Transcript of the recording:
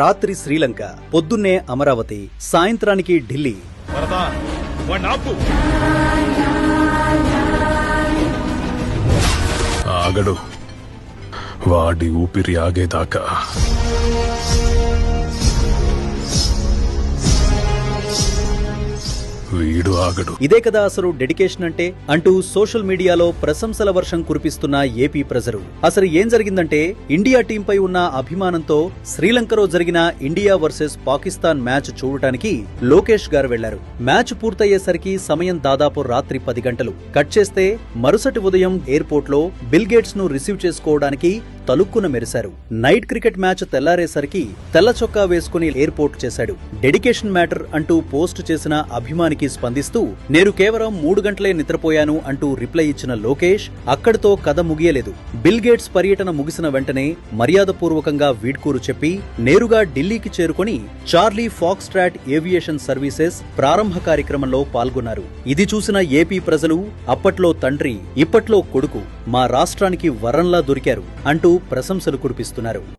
రాత్రి శ్రీలంక, పొద్దున్నే అమరావతి, సాయంత్రానికి ఢిల్లీ. ఆగడు, వాడి ఊపిరి ఆగేదాకా. వీడు ఆగడు. ఇదే కదా అసలు డెడికేషన్ అంటే అంటూ సోషల్ మీడియాలో ప్రశంసల వర్షం కురిపిస్తున్న ఏపీ ప్రజలు. అసలు ఏం జరిగిందంటే, ఇండియా టీంపై ఉన్న అభిమానంతో శ్రీలంకలో జరిగిన ఇండియా వర్సెస్ పాకిస్తాన్ మ్యాచ్ చూడటానికి లోకేష్ గారు వెళ్లారు. మ్యాచ్ పూర్తయ్యేసరికి సమయం దాదాపు రాత్రి 10 గంటలు. కట్ చేస్తే మరుసటి ఉదయం ఎయిర్పోర్ట్ లో బిల్ గేట్స్ ను రిసీవ్ చేసుకోవడానికి తలుక్కున మెరిశారు. నైట్ క్రికెట్ మ్యాచ్ తెల్లారేసరికి తెల్ల చొక్కా వేసుకుని ఎయిర్పోర్ట్ చేశాడు. డెడికేషన్ మ్యాటర్ అంటూ పోస్ట్ చేసిన అభిమానికి స్పందిస్తూ, నేను కేవలం 3 గంటలే నిద్రపోయాను అంటూ రిప్లై ఇచ్చిన లోకేష్ అక్కడితో కథ ముగియలేదు. బిల్ గేట్స్ పర్యటన ముగిసిన వెంటనే మర్యాదపూర్వకంగా వీడ్కోలు చెప్పి నేరుగా ఢిల్లీకి చేరుకుని చార్లీ ఫాక్స్ట్రాట్ ఏవియేషన్ సర్వీసెస్ ప్రారంభ కార్యక్రమంలో పాల్గొన్నారు. ఇది చూసిన ఏపీ ప్రజలు, అప్పట్లో తండ్రి ఇప్పట్లో కొడుకు మా రాష్ట్రానికి వరంలా దొరికారు అంటూ ప్రశంసలు కురిపిస్తున్నారు.